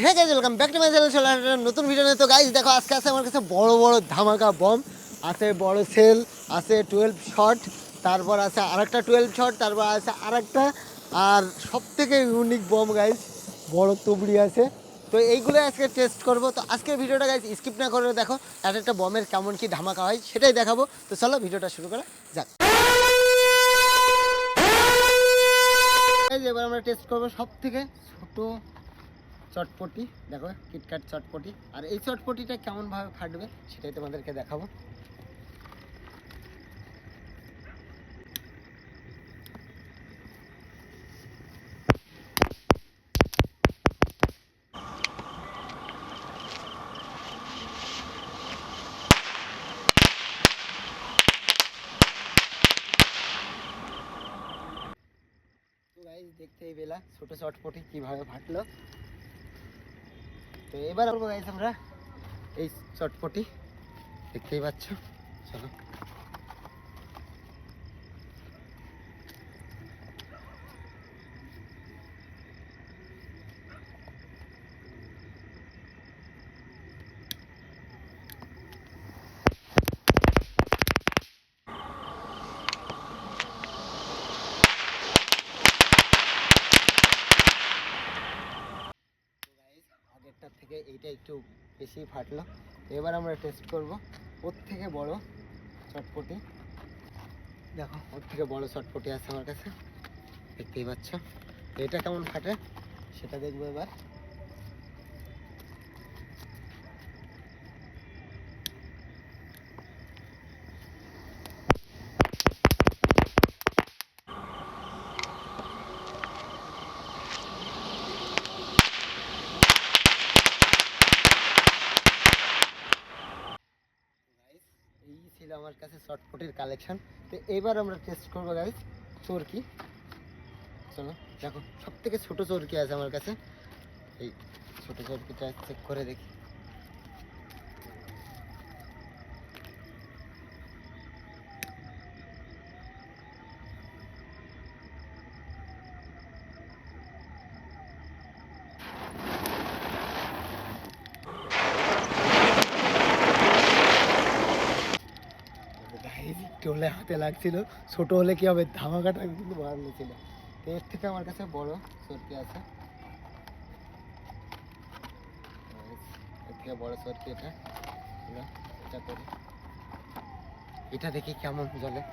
হ্যাঁ guys, welcome back to my channel. চলে আসলাম নতুন ভিডিও নিয়ে। তো গাইজ দেখো, আজকে আছে আমার কাছে বড় বড় ধামাকা বম আছে, বড় সেল আছে, 12 শট, তারপর আছে আরেকটা 12 শট, তারপর আছে আরেকটা, আর সব থেকে ইউনিক বম গাইজ বড় তুবড়ি আছে। তো এইগুলো আজকে টেস্ট করব। তো আজকের ভিডিওটা গাইজ স্কিপ না করে দেখো, এক একটা বমের কেমন কি ধামাকা হয় সেটাই দেখাবো। তো চলো ভিডিওটা শুরু করা যাক। এবার আমরা টেস্ট করবো সব থেকে ছোট চটপটি। দেখো, কিটক্যাট চটপটি। আর এই চটপটিটা কেমনভাবে ফাটবে সেটাই তোমাদেরকে দেখাবো। তো গাইস, দেখতেই পেলা ছোট চটপটি কিভাবে ফাটলো। তো এবার করবো গাইস আমরা এই চটপটি, দেখতেই পাচ্ছ। চলো, আগেরটার থেকে এইটা একটু বেশি ফাটলো। এবার আমরা টেস্ট করব ওর থেকে বড় চটপটি। দেখো, ওর থেকে বড় চটপটি আছে আমার কাছে, দেখতেই পাচ্ছ। এটা কেমন ফাটে সেটা দেখবো এবার। এই ছিল আমার কাছে চটপটির কালেকশন। তো এবার আমরা টেস্ট করবো গাইস চরকি। চলো দেখো, সব থেকে ছোট চরকি আছে আমার কাছে। এই ছোট চরকিটা চেক করে দেখি। একটু হলে হাতে লাগছিল, ছোট হলে কি হবে, ধামাকাটা কিন্তু ভালো ছিল। তো এর থেকে আমার কাছে বড় চরকি আছে, এর থেকে বড় চরকি এটা। এটা করি, এটা দেখি কেমন জ্বলে।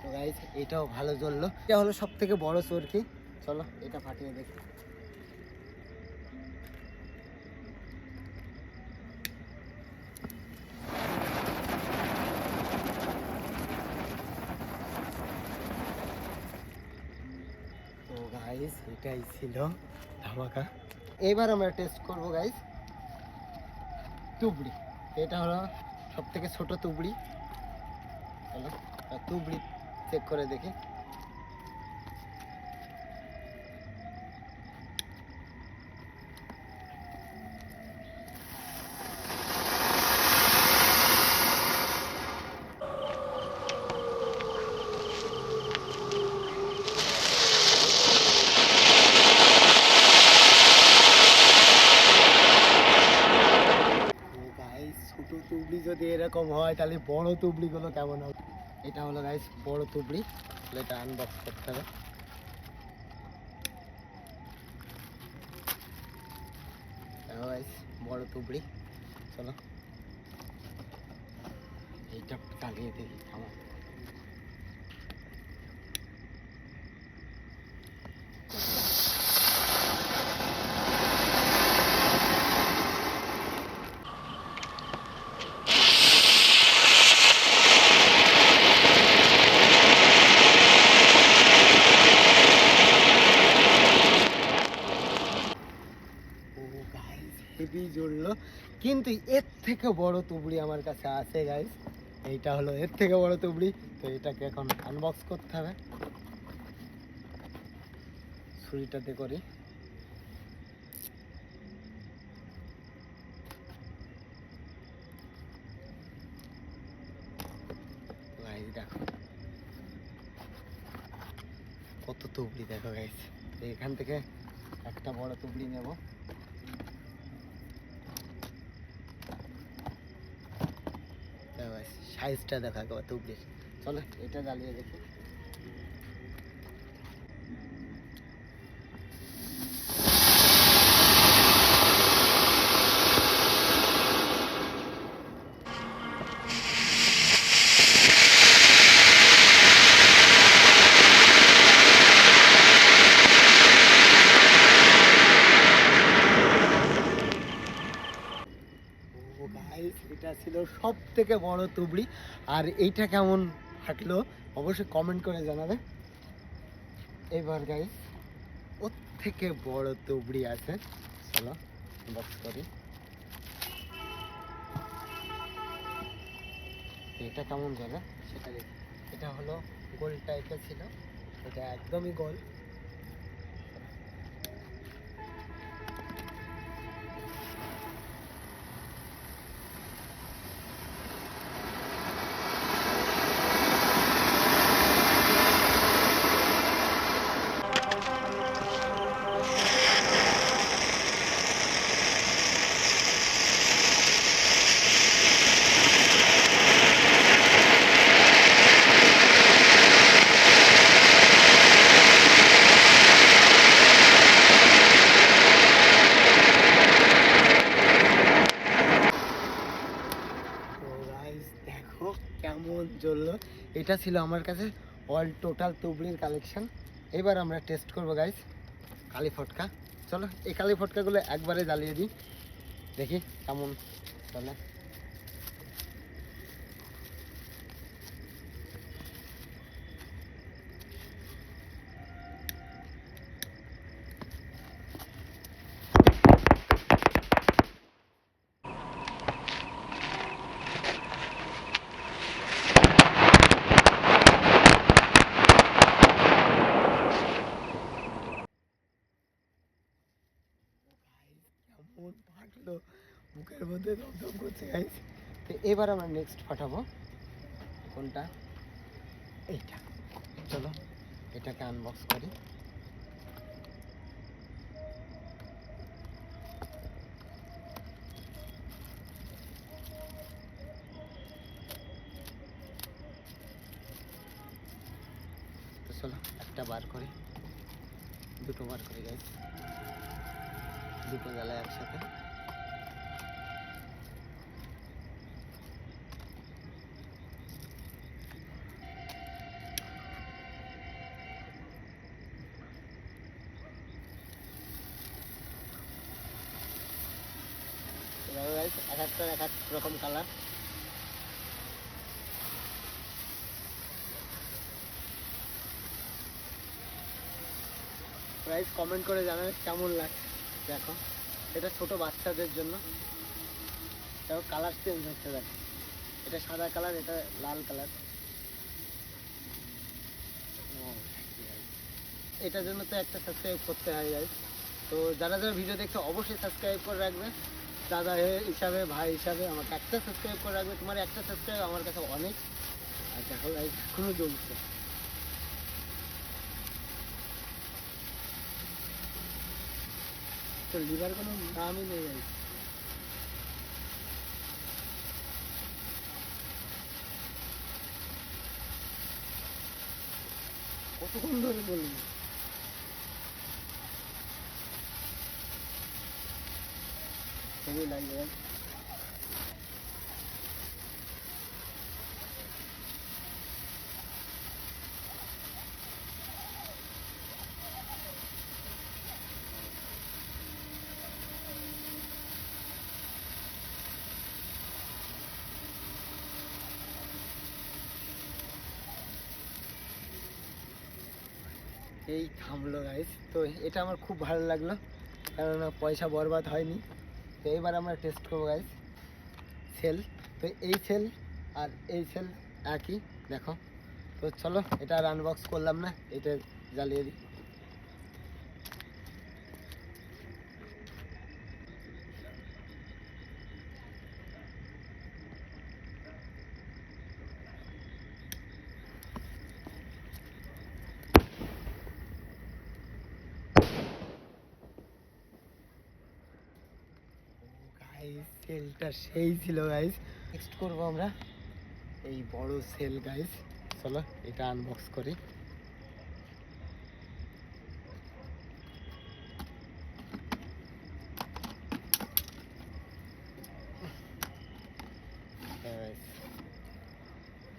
তো গাইস, এটাও ভালো জ্বললো। এটা হলো সব থেকে বড় চরকি। চলো এটা ফাটিয়ে দেখি। তো গাইস, এটাই ছিল ধামাকা। এবার আমরা টেস্ট করবো গাইস তুবড়ি। এটা হলো সব থেকে ছোট তুবড়ি। চলো তুবড়ি চেক করে দেখি। ছোট তুবড়ি যদি এরকম হয় তাহলে বড় তুবড়িগুলো কেমন হবে। এটা হলো গাইস বড় তুবড়ি। এটা আনবক্স করতে হবে। গাইস, বড় তুবড়ি। চলো এইটা চালিয়ে দেখি কেমন। হেভি জ্বললো, কিন্তু এর থেকে বড় তুবড়ি আমার কাছে আছে গাইস। এইটা হলো এর থেকে বড় তুবড়ি। তো এটাকে এখন আনবক্স করতে হবে, ছুরিটাতে করি। গাইস দেখো কত তুবড়ি, দেখো গাইস। এখান থেকে একটা বড় তুবড়ি নেব। সাইজটা দেখা গেল তুবড়ির। চলো এটা জ্বালিয়ে দেখি। এটা ছিল সব থেকে বড় তুবড়ি। আর এইটা কেমন ফাটলো অবশ্যই কমেন্ট করে জানাবে। এবার গাইস ওর থেকে বড় তুবড়ি আছে, চলো বক্স করি। এটা কেমন যাবে সেটা দেখি। এটা হলো গোল টাইপের ছিল, এটা একদমই গোল। দেখো কেমন জ্বললো। এটা ছিল আমার কাছে অল টোটাল তুবড়ির কালেকশন। এবার আমরা টেস্ট করবো গাইস কালি ফটকা। চলো এই কালি ফটকাগুলো একবারে জ্বালিয়ে দিই, দেখি কেমন চলে। কেমন ফাটলো, মুখের মধ্যে দমদম করছে গাইস। তো এবার আমরা নেক্সট ফাটাবো। কোনটা? এইটা। চলো এটাকে আনবক্স করি। তো চলো একটা বার করি, দুটো বার করি গাইস, দুটো জ্বালায় একসাথে। এক একটা এক এক রকম কালার। প্রাইস কমেন্ট করে জানাবে কেমন লাগছে। দেখো এটা ছোট বাচ্চাদের জন্য, দেখো কালার চেঞ্জ হচ্ছে। দেখো এটা সাদা কালার, এটা লাল কালার। এটার জন্য তো একটা সাবস্ক্রাইব করতে হয় গাইস। তো যারা যারা ভিডিও দেখছে অবশ্যই সাবস্ক্রাইব করে রাখবে। দাদা হিসাবে, ভাই হিসাবে আমাকে একটা সাবস্ক্রাইব করে রাখবে। তোমার একটা সাবস্ক্রাইব আমার কাছে অনেক। আর দেখো গাইস এখনো জমছে। তো লিভার কোনো নামই নেই গাইস। কতক্ষণ ধরে বলবো, হেভি লাগবে। এই থামলো গাইস। তো এটা আমার খুব ভালো লাগলো, কেননা পয়সা বরবাদ হয়নি। তো এবার আমরা টেস্ট করবো গাইস সেল। তো এই সেল আর এই সেল একই, দেখো। তো চলো এটা আর আনবক্স করলাম না, এটা জ্বালিয়ে দিই। গাইস সেলটা সেই ছিল গাইস। নেক্সট করবো আমরা এই বড় সেল গাইস। চলো এটা আনবক্স করি।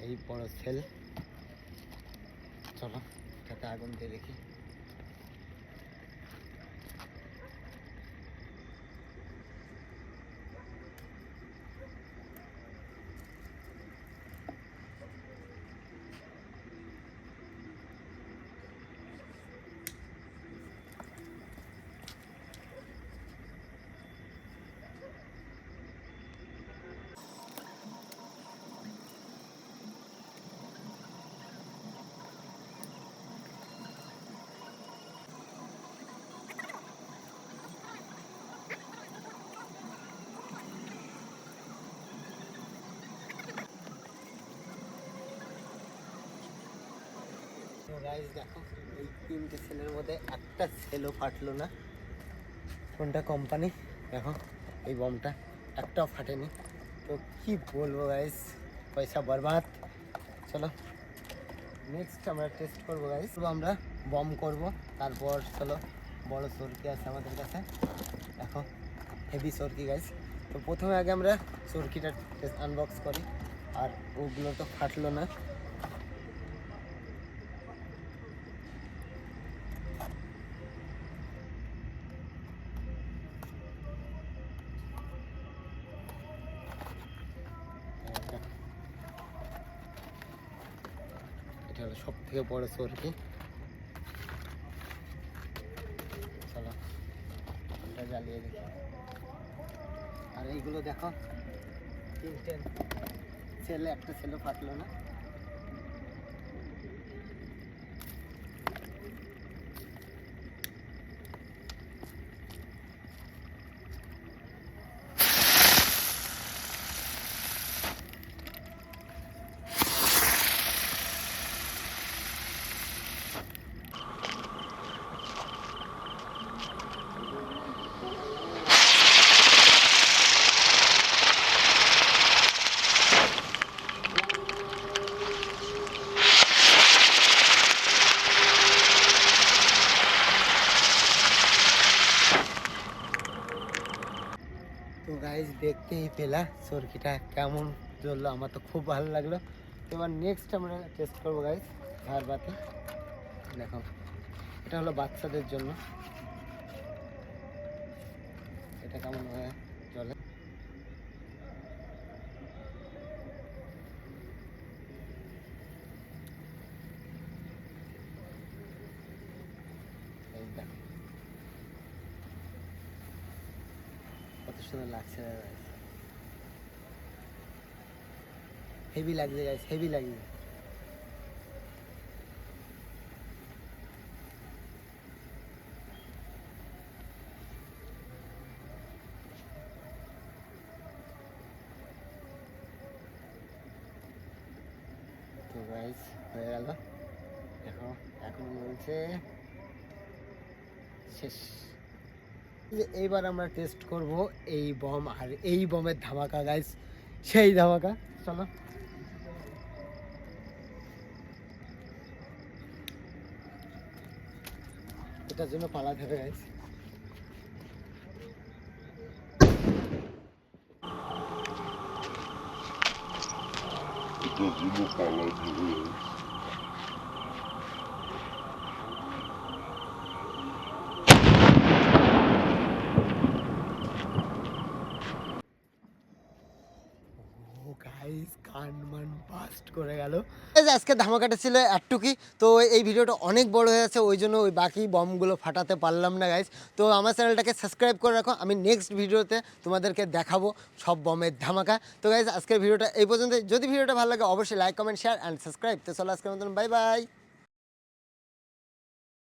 এই বড় সেল, চলো এটাতে আগুন দিয়ে দেখি। গাইস দেখো এই তিনটে সেলের মধ্যে একটা সেলও ফাটলো না। কোনটা কোম্পানি দেখো, এই বমটা একটাও ফাটেনি। তো কি বলবো গাইস, পয়সা বরবাদ। চলো নেক্সট আমরা টেস্ট করবো গাইস। আমরা বম করব, তারপর চলো বড় সরকি আছে আমাদের কাছে, দেখো হেভি সরকি গাইস। তো প্রথমে আগে আমরা সরকিটা আনবক্স করি, আর ওগুলো তো ফাটলো না। এটা হলো সব থেকে বড় সরকি। চলো এটা জ্বালিয়ে দেখি। আর এইগুলো দেখো তিনটে সেলে একটা সেলও ফাটলো না। তো গাইজ দেখতেই পেলা সরকিটা কেমন জ্বললো, আমার তো খুব ভালো লাগলো। এবার নেক্সট আমরা টেস্ট করবো গাইজ ঝাড়বাতি। দেখো এটা হলো বাচ্চাদের জন্য, এটা কেমন ভাবে জ্বলে। এই দেখো কত সুন্দর লাগছে গাইজ, হেভি লাগছে গাইজ, হেভি লাগছে। তো গাইজ হয়ে গেল, দেখো এখন বলছে শেষ। এইবার আমরা টেস্ট করব এই বম, আর এই বমের ধামাকা গাইজ, সেই ধামাকা। চলো এটার জন্য পালাতে হবে গাইজ। গাইস কান মান বাস্ট করে গেল। গেল। আজকে ধামাকাটা ছিল একটুকুই, তো এই ভিডিওটা অনেক বড় হয়ে আছে, ওই জন্য ওই বাকি বমগুলো ফাটাতে পারলাম না গাইজ। তো আমার চ্যানেলটাকে সাবস্ক্রাইব করে রাখো, আমি নেক্সট ভিডিওতে তোমাদেরকে দেখাবো সব বমের ধামাকা। তো গাইজ আজকের ভিডিওটা এই পর্যন্ত, যদি ভিডিওটা ভালো লাগে অবশ্যই like comment share and subscribe. তো চলো আজকের মতন বাই বাই।